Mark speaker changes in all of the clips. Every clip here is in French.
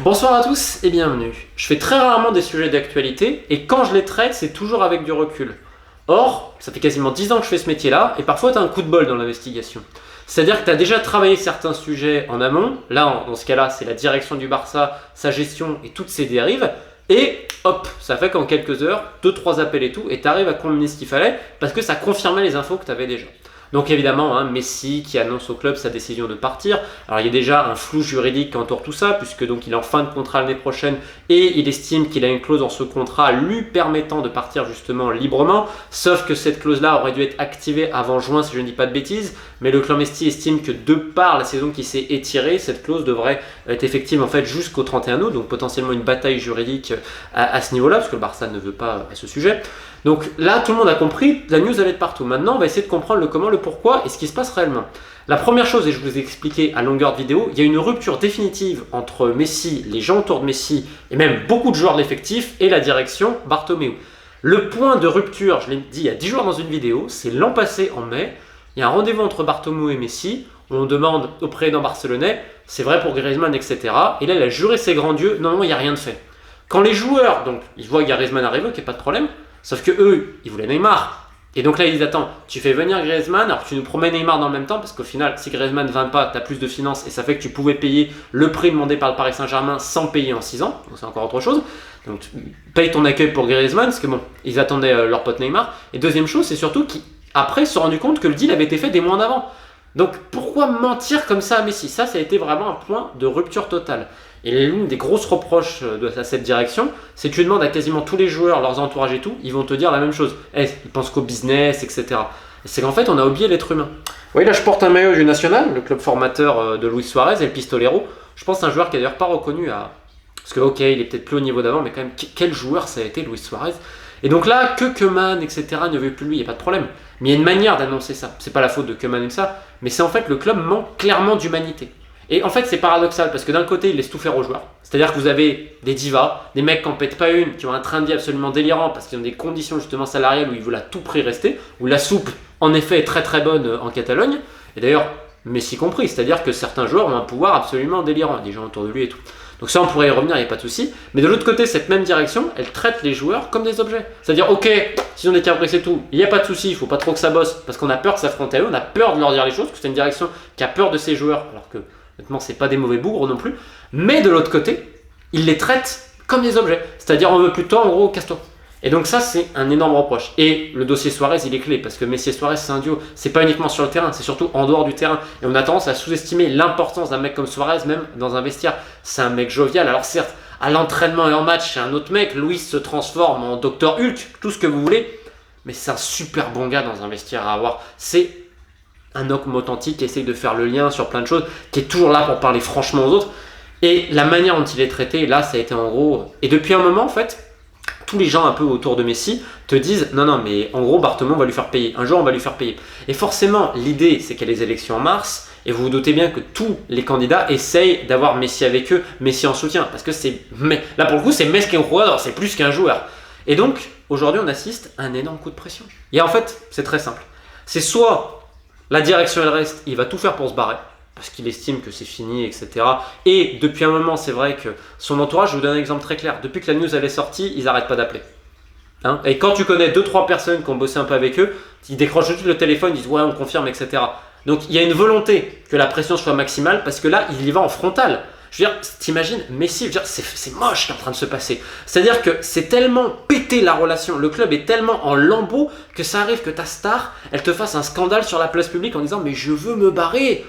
Speaker 1: Bonsoir à tous et bienvenue. Je fais très rarement des sujets d'actualité et quand je les traite, c'est toujours avec du recul. Or, ça fait quasiment 10 ans que je fais ce métier-là et parfois tu as un coup de bol dans l'investigation. C'est-à-dire que tu as déjà travaillé certains sujets en amont, là dans ce cas-là c'est la direction du Barça, sa gestion et toutes ses dérives, et hop, ça fait qu'en quelques heures, 2-3 appels et tout, et tu arrives à combiner ce qu'il fallait parce que ça confirmait les infos que tu avais déjà. Donc évidemment, Messi qui annonce au club sa décision de partir. Alors il y a déjà un flou juridique qui entoure tout ça, puisque donc il est en fin de contrat l'année prochaine et il estime qu'il a une clause dans ce contrat lui permettant de partir justement librement. Sauf que cette clause-là aurait dû être activée avant juin si je ne dis pas de bêtises. Mais le clan Messi estime que de par la saison qui s'est étirée, cette clause devrait être effective en fait jusqu'au 31 août. Donc potentiellement une bataille juridique à ce niveau-là, parce que le Barça ne veut pas à ce sujet. Donc là, tout le monde a compris, la news allait de partout. Maintenant, on va essayer de comprendre le comment, le pourquoi et ce qui se passe réellement. La première chose, et je vous ai expliqué à longueur de vidéo, il y a une rupture définitive entre Messi, les gens autour de Messi et même beaucoup de joueurs de l'effectif et la direction Bartomeu. Le point de rupture, je l'ai dit il y a 10 jours dans une vidéo, c'est l'an passé en mai. Il y a un rendez-vous entre Bartomeu et Messi où on demande au président barcelonais, c'est vrai pour Griezmann, etc. Et là, il a juré ses grands dieux, non, il n'y a rien de fait. Quand les joueurs, donc, ils voient Griezmann arriver, qu'il n'y a pas de problème, sauf que eux, ils voulaient Neymar. Et donc là, ils disent, attends, tu fais venir Griezmann, alors tu nous promets Neymar dans le même temps, parce qu'au final, si Griezmann ne vient pas, tu as plus de finances, et ça fait que tu pouvais payer le prix demandé par le Paris Saint-Germain sans payer en 6 ans, donc c'est encore autre chose. Donc paye ton accueil pour Griezmann, parce que bon, ils attendaient leur pote Neymar. Et deuxième chose, c'est surtout qu'après, ils se sont rendus compte que le deal avait été fait des mois en avant. Donc pourquoi mentir comme ça à Messi? Ça a été vraiment un point de rupture totale. Et l'une des grosses reproches à cette direction, c'est que tu demandes à quasiment tous les joueurs, leurs entourages et tout, ils vont te dire la même chose. Ils pensent qu'au business, etc. Et c'est qu'en fait, on a oublié l'être humain. Oui, là, je porte un maillot du National, le club formateur de Luis Suarez et le Pistolero. Je pense que c'est un joueur qui n'est d'ailleurs pas reconnu à... Parce que, ok, il est peut-être plus au niveau d'avant, mais quand même, quel joueur ça a été, Luis Suarez? Et donc là, que Koeman, etc. ne veut plus lui, il n'y a pas de problème. Mais il y a une manière d'annoncer ça. C'est pas la faute de Koeman et ça, mais c'est en fait le club manque clairement d'humanité. Et en fait, c'est paradoxal parce que d'un côté, il laisse tout faire aux joueurs. C'est-à-dire que vous avez des divas, des mecs qui n'en pètent pas une, qui ont un train de vie absolument délirant parce qu'ils ont des conditions justement salariales où ils veulent à tout prix rester, où la soupe, en effet, est très très bonne en Catalogne. Et d'ailleurs, Messi compris, c'est-à-dire que certains joueurs ont un pouvoir absolument délirant, des gens autour de lui et tout. Donc ça, on pourrait y revenir, il n'y a pas de souci. Mais de l'autre côté, cette même direction, elle traite les joueurs comme des objets. C'est-à-dire, ok, si on est capricés et tout, il n'y a pas de souci, il ne faut pas trop que ça bosse, parce qu'on a peur de s'affronter à eux, on a peur de leur dire les choses, parce que c'est une direction qui a peur de ses joueurs, alors que, honnêtement, c'est pas des mauvais bougres non plus. Mais de l'autre côté, ils les traitent comme des objets. C'est-à-dire, on veut plus de toi, en gros, casse-toi. Et donc ça, c'est un énorme reproche. Et le dossier Suarez, il est clé, parce que Messi et Suarez, c'est un duo. C'est pas uniquement sur le terrain, c'est surtout en dehors du terrain. Et on a tendance à sous-estimer l'importance d'un mec comme Suarez, même dans un vestiaire. C'est un mec jovial. Alors certes, à l'entraînement et en match, c'est un autre mec. Luis se transforme en Dr Hulk, tout ce que vous voulez. Mais c'est un super bon gars dans un vestiaire à avoir. C'est un homme authentique qui essaye de faire le lien sur plein de choses, qui est toujours là pour parler franchement aux autres. Et la manière dont il est traité, là, ça a été en gros... Et depuis un moment, en fait... tous les gens un peu autour de Messi te disent non mais en gros Bartomeu on va lui faire payer, un jour on va lui faire payer. Et forcément l'idée c'est qu'il y a les élections en mars et vous vous doutez bien que tous les candidats essayent d'avoir Messi avec eux, Messi en soutien parce que c'est là pour le coup c'est Messi qui est un joueur, c'est plus qu'un joueur. Et donc aujourd'hui on assiste à un énorme coup de pression. Et en fait c'est très simple, c'est soit la direction elle reste, il va tout faire pour se barrer parce qu'il estime que c'est fini, etc. Et depuis un moment, c'est vrai que son entourage, je vous donne un exemple très clair, depuis que la news elle est sortie, ils n'arrêtent pas d'appeler. Et quand tu connais 2-3 personnes qui ont bossé un peu avec eux, ils décrochent juste le téléphone, ils disent ouais on confirme, etc. Donc il y a une volonté que la pression soit maximale parce que là, il y va en frontal. Je veux dire, t'imagines, Messi, je veux dire, c'est moche ce qui est en train de se passer. C'est-à-dire que c'est tellement pété la relation, le club est tellement en lambeaux que ça arrive que ta star, elle te fasse un scandale sur la place publique en disant « mais je veux me barrer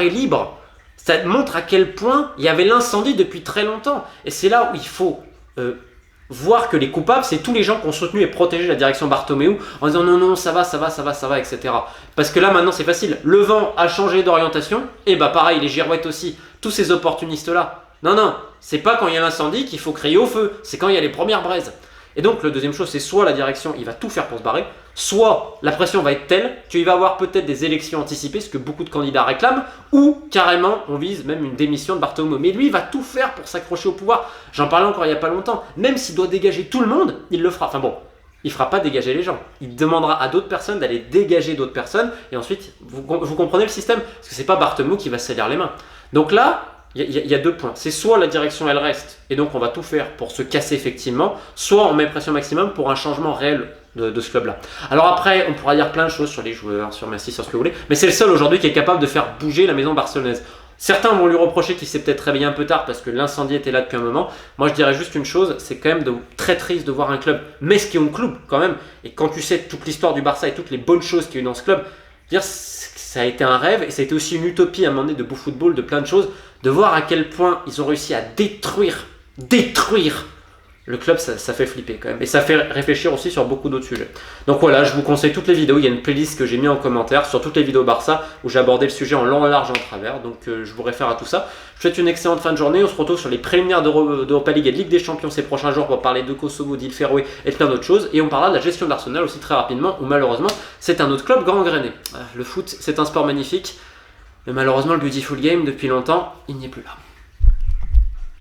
Speaker 1: libre ». Ça montre à quel point il y avait l'incendie depuis très longtemps. Et c'est là où il faut voir que les coupables, c'est tous les gens qui ont soutenu et protégé la direction Bartomeu en disant « non, ça va, etc. » Parce que là, maintenant, c'est facile. Le vent a changé d'orientation, et bah pareil, les girouettes aussi. Tous ces opportunistes-là. Non, c'est pas quand il y a l'incendie qu'il faut crier au feu, c'est quand il y a les premières braises. Et donc, la deuxième chose, c'est soit la direction, il va tout faire pour se barrer, soit la pression va être telle qu'il va y avoir peut-être des élections anticipées, ce que beaucoup de candidats réclament, ou carrément, on vise même une démission de Bartomeu. Mais lui, il va tout faire pour s'accrocher au pouvoir. J'en parlais encore il n'y a pas longtemps. Même s'il doit dégager tout le monde, il le fera. Enfin bon, il ne fera pas dégager les gens. Il demandera à d'autres personnes d'aller dégager d'autres personnes, et ensuite, vous comprenez le système? Parce que c'est pas Bartomeu qui va se salir les mains. Donc là, il y a 2 points. C'est soit la direction elle reste, et donc on va tout faire pour se casser effectivement, soit on met pression maximum pour un changement réel de ce club-là. Alors après, on pourra dire plein de choses sur les joueurs, sur Messi, sur ce que vous voulez, mais c'est le seul aujourd'hui qui est capable de faire bouger la maison barcelonaise. Certains vont lui reprocher qu'il s'est peut-être réveillé un peu tard parce que l'incendie était là depuis un moment. Moi je dirais juste une chose, c'est quand même très triste de voir un club, mais ce qui est un club quand même, et quand tu sais toute l'histoire du Barça et toutes les bonnes choses qu'il y a eu dans ce club, dire ça a été un rêve et ça a été aussi une utopie à un moment donné de beau football, de plein de choses, de voir à quel point ils ont réussi à détruire le club, ça fait flipper quand même. Et ça fait réfléchir aussi sur beaucoup d'autres sujets. Donc voilà, je vous conseille toutes les vidéos. Il y a une playlist que j'ai mis en commentaire sur toutes les vidéos Barça où j'ai abordé le sujet en long, en large, en travers. Donc je vous réfère à tout ça. Je vous souhaite une excellente fin de journée. On se retrouve sur les préliminaires d'Europa League et de Ligue des Champions ces prochains jours pour parler de Kosovo, d'Île Féroé et de plein d'autres choses. Et on parlera de la gestion d'Arsenal aussi très rapidement où malheureusement c'est un autre club gangréné. Le foot, c'est un sport magnifique. Mais malheureusement, le Beautiful Game, depuis longtemps, il n'y est plus là.